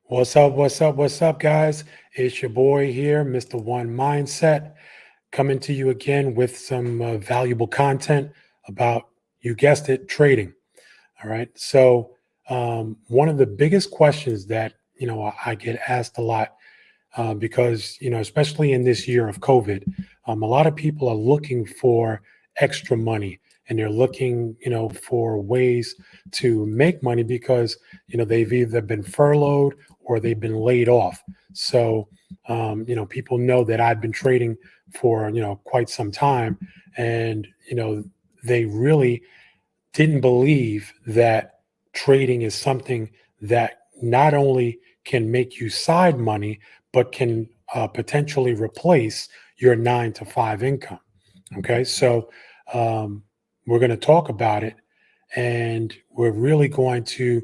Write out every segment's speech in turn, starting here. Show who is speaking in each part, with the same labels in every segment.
Speaker 1: What's up? What's up? What's up, guys? It's your boy here, Mr. One Mindset, coming to you again with some valuable content about, you guessed it, trading. All right. So, one of the biggest questions that I get asked a lot because especially in this year of COVID, a lot of people are looking for extra money, and they're looking for ways to make money because they've either been furloughed or they've been laid off. So people know that I've been trading for quite some time, and they really didn't believe that trading is something that not only can make you side money, but can potentially replace your 9 to 5 income. Okay, so um, we're going to talk about it, and we're really going to,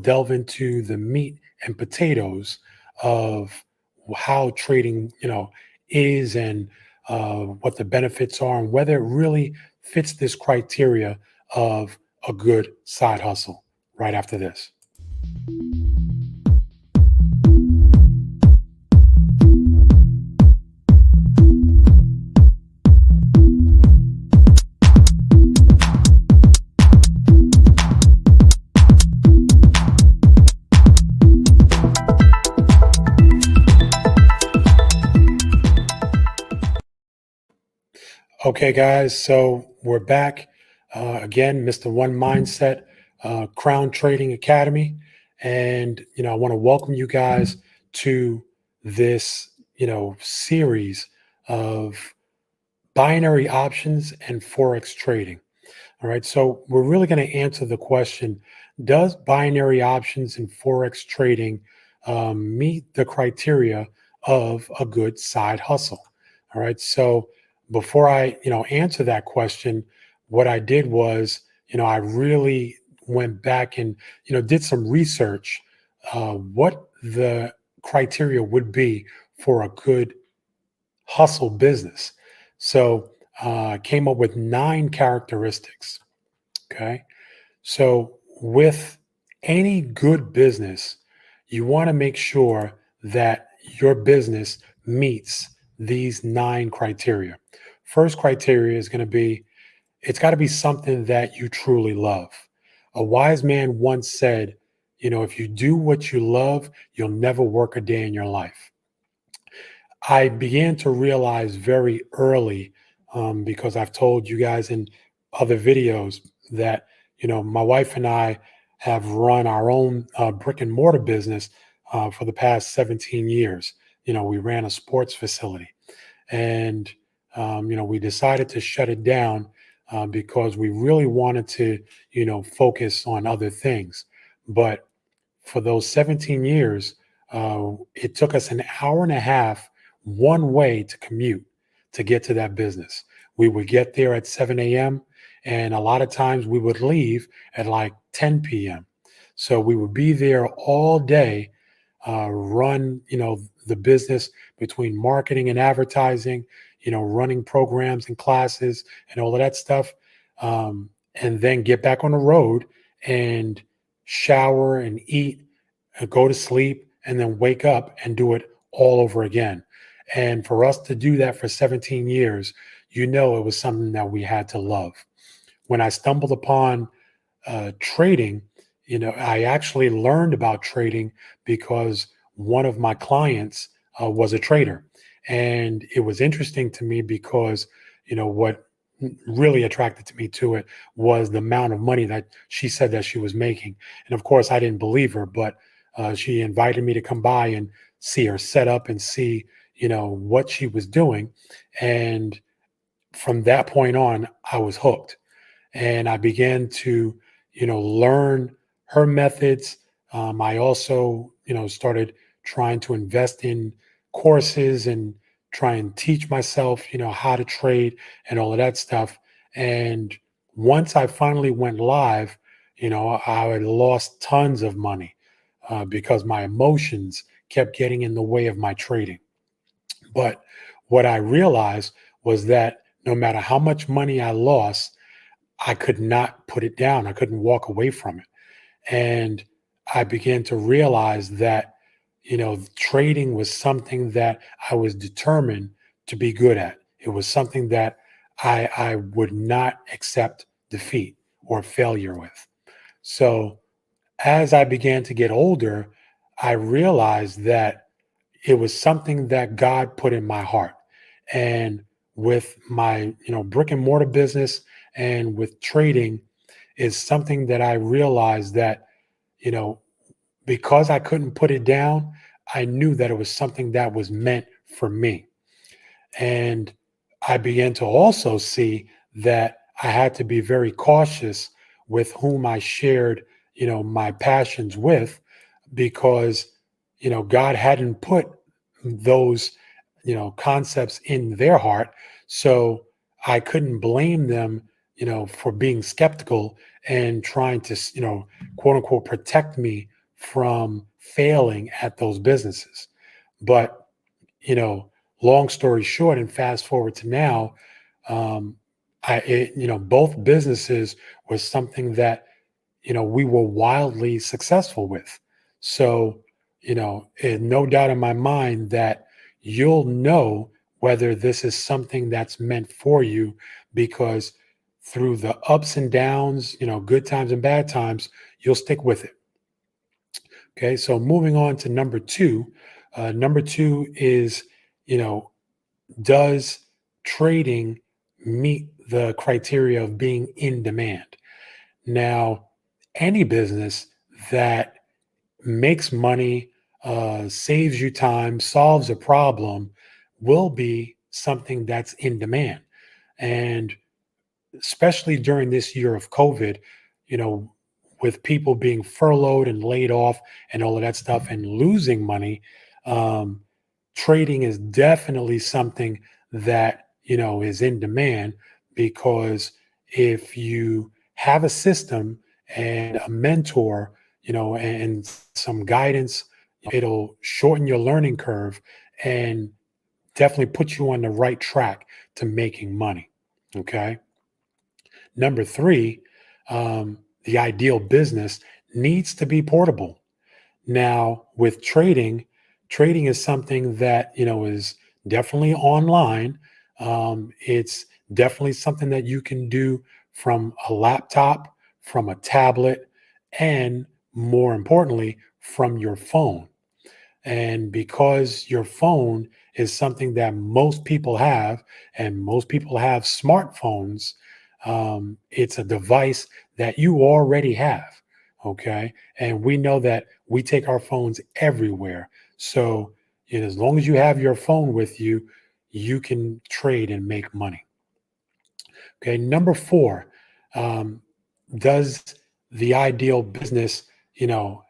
Speaker 1: delve into the meat and potatoes of how trading, is, and what the benefits are, and whether it really fits this criteria of a good side hustle. Right after this. Okay, guys, so we're back again, Mr. One Mindset, Crown Trading Academy. And, I want to welcome you guys to this, series of binary options and Forex trading. All right, so we're really going to answer the question: does binary options and Forex trading meet the criteria of a good side hustle? All right, so before I, answer that question, what I did was, I really went back and, did some research, what the criteria would be for a good hustle business. So I came up with 9 characteristics. Okay. So with any good business, you want to make sure that your business meets these 9 criteria. First criteria is going to be, it's got to be something that you truly love. A wise man once said, if you do what you love, you'll never work a day in your life. I began to realize very early, because I've told you guys in other videos that, my wife and I have run our own brick and mortar business for the past 17 years. We ran a sports facility, and, we decided to shut it down because we really wanted to, focus on other things. But for those 17 years, it took us an hour and a half one way to commute to get to that business. We would get there at 7 a.m. and a lot of times we would leave at like 10 p.m. So we would be there all day, run, the business between marketing and advertising, running programs and classes and all of that stuff. And then get back on the road and shower and eat, go to sleep, and then wake up and do it all over again. And for us to do that for 17 years, it was something that we had to love. When I stumbled upon trading, I actually learned about trading because one of my clients was a trader. And it was interesting to me because, what really attracted to me to it was the amount of money that she said that she was making. And of course, I didn't believe her, but she invited me to come by and see her set up and see, what she was doing. And from that point on, I was hooked, and I began to, learn her methods. I also, started trying to invest in courses and try and teach myself, how to trade and all of that stuff. And once I finally went live, I had lost tons of money because my emotions kept getting in the way of my trading. But what I realized was that no matter how much money I lost, I could not put it down. I couldn't walk away from it. And I began to realize that, trading was something that I was determined to be good at. It was something that I would not accept defeat or failure with. So as I began to get older, I realized that it was something that God put in my heart. And with my, brick and mortar business and with trading is something that I realized that, you know, because I couldn't put it down, I knew that it was something that was meant for me. And I began to also see that I had to be very cautious with whom I shared, my passions with, because, God hadn't put those, concepts in their heart. So I couldn't blame them, for being skeptical and trying to, quote unquote, protect me from failing at those businesses. But, you know, long story short, and fast forward to now, um, both businesses was something that, we were wildly successful with. So, no doubt in my mind that you'll know whether this is something that's meant for you, because through the ups and downs, good times and bad times, you'll stick with it. Okay. So moving on to number two. Number two is, you know, does trading meet the criteria of being in demand? Now, any business that makes money, saves you time, solves a problem, will be something that's in demand. And especially during this year of COVID, you know, with people being furloughed and laid off and all of that stuff and losing money, um, trading is definitely something that, is in demand, because if you have a system and a mentor, and some guidance, it'll shorten your learning curve and definitely put you on the right track to making money. Okay. Number three, the ideal business needs to be portable. Now, with trading, trading is something that, is definitely online. It's definitely something that you can do from a laptop, from a tablet, and more importantly, from your phone. And because your phone is something that most people have, and most people have smartphones, it's a device that you already have. Okay. And we know that we take our phones everywhere. So, as long as you have your phone with you, you can trade and make money. Okay. Number four, um, does the ideal business,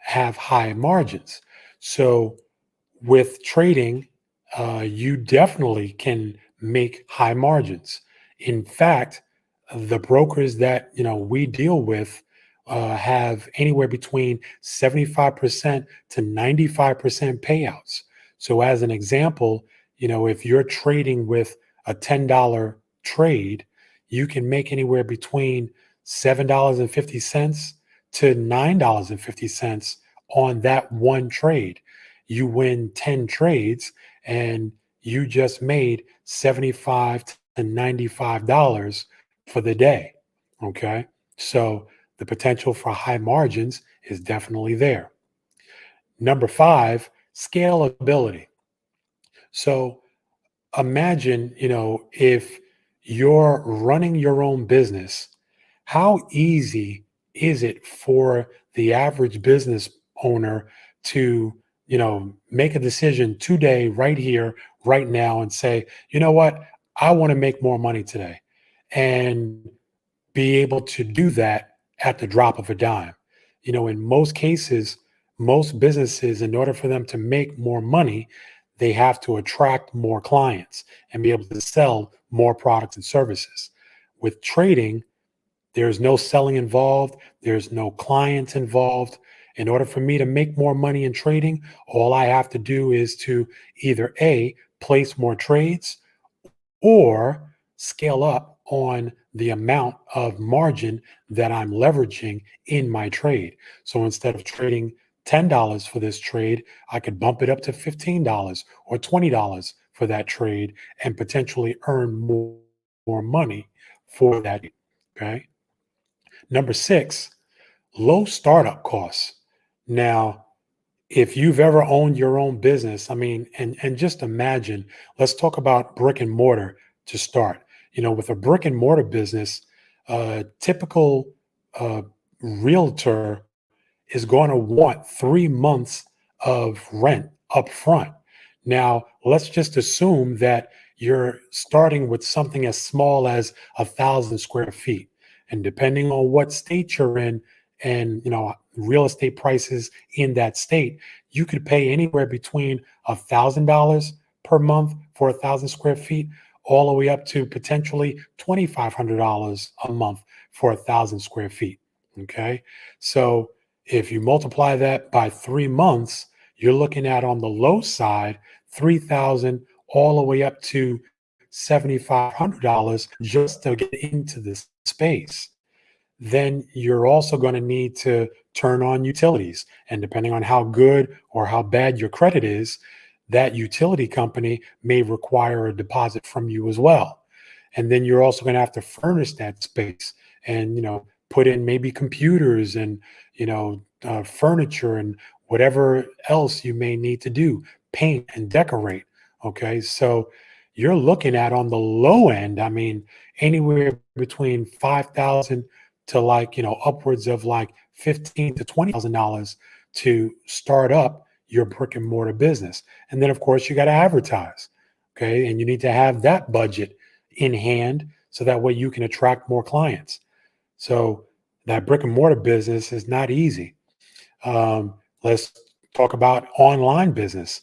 Speaker 1: have high margins? So, with trading, you definitely can make high margins. In fact, the brokers that we deal with have anywhere between 75% to 95% payouts. So, as an example, if you're trading with a $10 trade, you can make anywhere between $7.50 to $9.50 on that one trade. You win 10 trades and you just made 75 to $95 for the day. Okay. So the potential for high margins is definitely there. Number five, scalability. So imagine, if you're running your own business, how easy is it for the average business owner to, make a decision today, right here, right now, and say, you know what, I want to make more money today, and be able to do that at the drop of a dime? In most cases, most businesses, in order for them to make more money, they have to attract more clients and be able to sell more products and services. With trading, there's no selling involved, there's no clients involved. In order for me to make more money in trading, all I have to do is to either A, place more trades, or scale up on the amount of margin that I'm leveraging in my trade. So instead of trading $10 for this trade, I could bump it up to $15 or $20 for that trade and potentially earn more money for that. Okay. Number six, low startup costs. Now, if you've ever owned your own business, I mean, and just imagine, let's talk about brick and mortar to start. With a brick and mortar business, a typical uh, realtor is going to want 3 months of rent up front. Now, let's just assume that you're starting with something as small as 1,000 square feet. And depending on what state you're in and, real estate prices in that state, you could pay anywhere between $1,000 per month for 1,000 square feet, all the way up to potentially $2,500 a month for 1,000 square feet. Okay. So if you multiply that by 3 months, you're looking at, on the low side, 3,000 all the way up to $7,500 just to get into this space. Then you're also going to need to turn on utilities. And depending on how good or how bad your credit is, that utility company may require a deposit from you as well. And then you're also going to have to furnish that space and, put in maybe computers and, furniture and whatever else you may need to do, paint and decorate. Okay. So you're looking at, on the low end, I mean, anywhere between 5,000 to, like, upwards of like 15 to $20,000 to start up your brick and mortar business. And then, of course, you got to advertise. Okay. And you need to have that budget in hand so that way you can attract more clients. So that brick and mortar business is not easy. Let's talk about online business.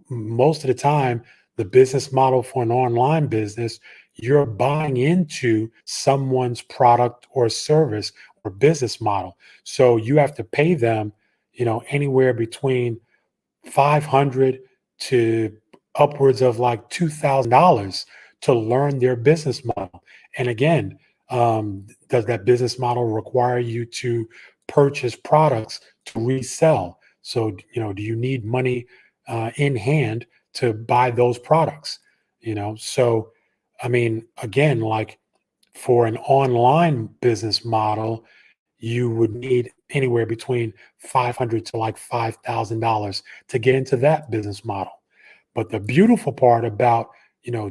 Speaker 1: Most of the time, the business model for an online business, you're buying into someone's product or service or business model. So you have to pay them, anywhere between 500 to upwards of like $2,000 to learn their business model. And again, does that business model require you to purchase products to resell? So, do you need money in hand to buy those products? So, I mean, again, like, for an online business model, you would need anywhere between 500 to like $5,000 to get into that business model. But the beautiful part about,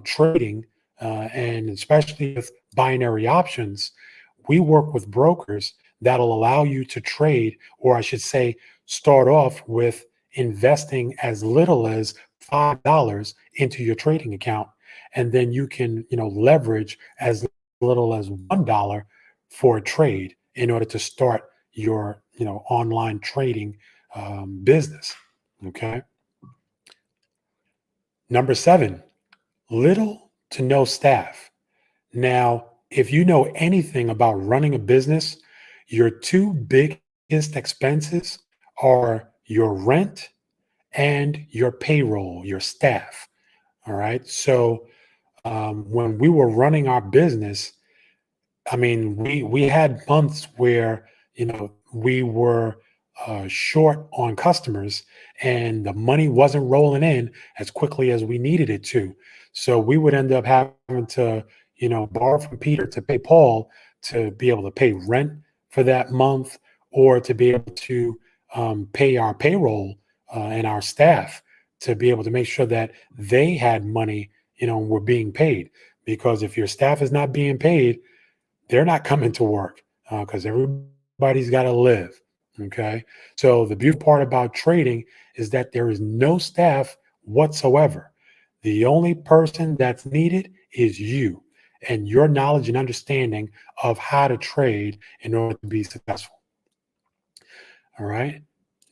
Speaker 1: trading, and especially with binary options, we work with brokers that'll allow you to trade, or I should say, start off with investing as little as $5 into your trading account. And then you can, leverage as little as $1 for a trade in order to start your, online trading business. Okay. Number seven, little to no staff. Now, if you know anything about running a business, your two biggest expenses are your rent and your payroll, your staff. All right. So when we were running our business, I mean, we had months where, we were short on customers and the money wasn't rolling in as quickly as we needed it to. So we would end up having to, borrow from Peter to pay Paul to be able to pay rent for that month, or to be able to pay our payroll and our staff, to be able to make sure that they had money, and were being paid. Because if your staff is not being paid, they're not coming to work, because everybody's got to live. Okay. So the beautiful part about trading is that there is no staff whatsoever. The only person that's needed is you and your knowledge and understanding of how to trade in order to be successful. All right.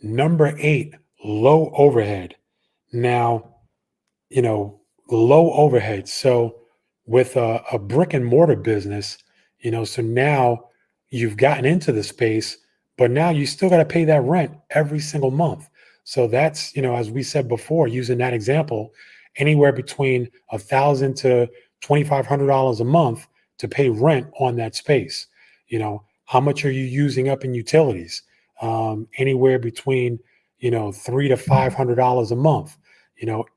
Speaker 1: Number eight, low overhead. Now, low overhead. So with a brick and mortar business, so now you've gotten into the space, but now you still got to pay that rent every single month. So that's, as we said before, using that example, anywhere between $1,000 to $2,500 a month to pay rent on that space. How much are you using up in utilities? anywhere between, $300 to $500 a month,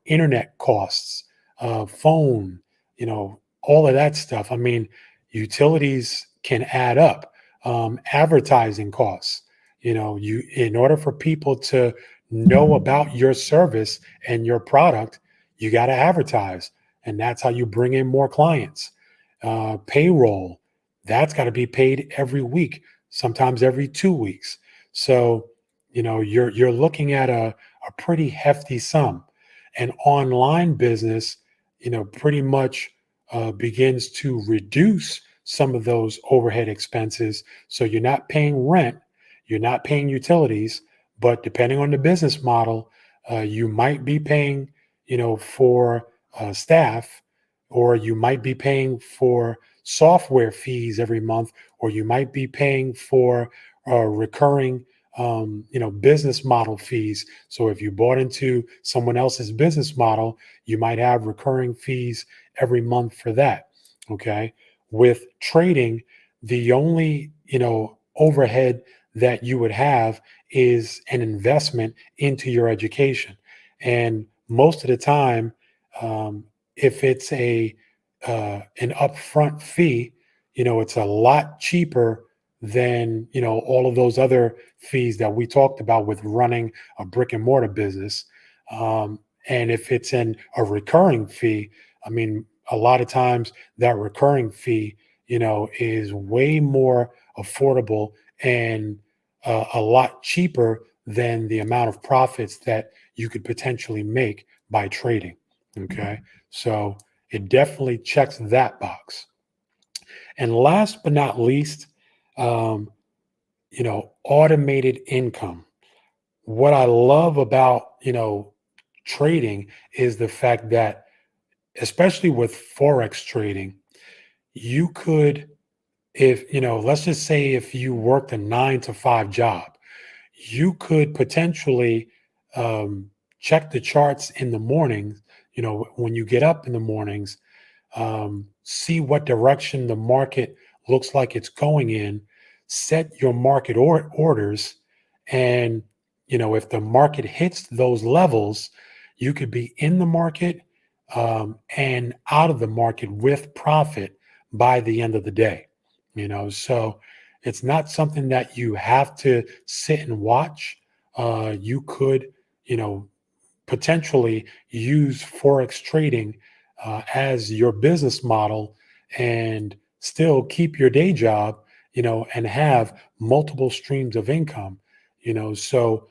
Speaker 1: internet costs, phone, all of that stuff. I mean, utilities can add up, advertising costs. In order for people to know about your service and your product, you got to advertise. And that's how you bring in more clients. Payroll, that's got to be paid every week, sometimes every 2 weeks. So, you're looking at a pretty hefty sum. An online business, pretty much begins to reduce some of those overhead expenses. So you're not paying rent, you're not paying utilities, but depending on the business model, you might be paying, for staff, or you might be paying for software fees every month, or you might be paying for recurring, business model fees. So if you bought into someone else's business model, you might have recurring fees every month for that. Okay. With trading, the only, overhead that you would have is an investment into your education. And most of the time, if it's an upfront fee, it's a lot cheaper than, all of those other fees that we talked about with running a brick and mortar business. And if it's a recurring fee, I mean, a lot of times that recurring fee, is way more affordable and a lot cheaper than the amount of profits that you could potentially make by trading. Okay. So it definitely checks that box. And last but not least, um, automated income. What I love about, trading is the fact that, especially with Forex trading, you could, if, let's just say if you worked a 9 to 5 job, you could potentially check the charts in the mornings, when you get up in the mornings, see what direction the market looks like it's going in, set your market orders, and if the market hits those levels, you could be in the market and out of the market with profit by the end of the day. So it's not something that you have to sit and watch. You could, potentially use Forex trading as your business model and still keep your day job, and have multiple streams of income, so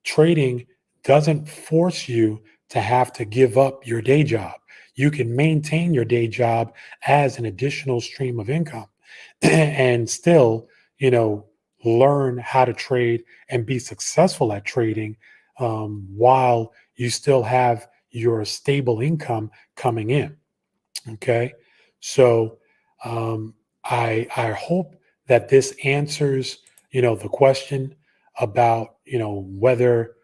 Speaker 1: trading doesn't force you to have to give up your day job. You can maintain your day job as an additional stream of income and still, learn how to trade and be successful at trading, while you still have your stable income coming in. Okay. So I hope that this answers, the question about, whether,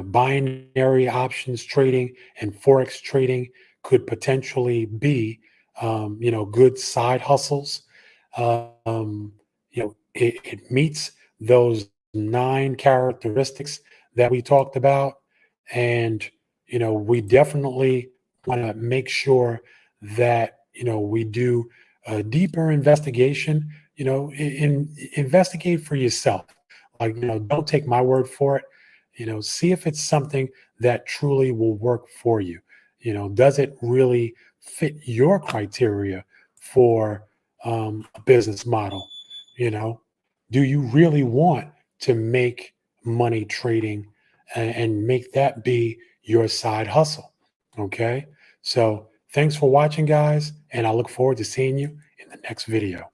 Speaker 1: binary options trading and Forex trading could potentially be, good side hustles. It meets those 9 characteristics that we talked about. And, we definitely want to make sure that, we do a deeper investigation, investigate for yourself. Like, don't take my word for it. See if it's something that truly will work for you. Does it really fit your criteria for a business model? You know, do you really want to make money trading and make that be your side hustle? Okay. So thanks for watching, guys. And I look forward to seeing you in the next video.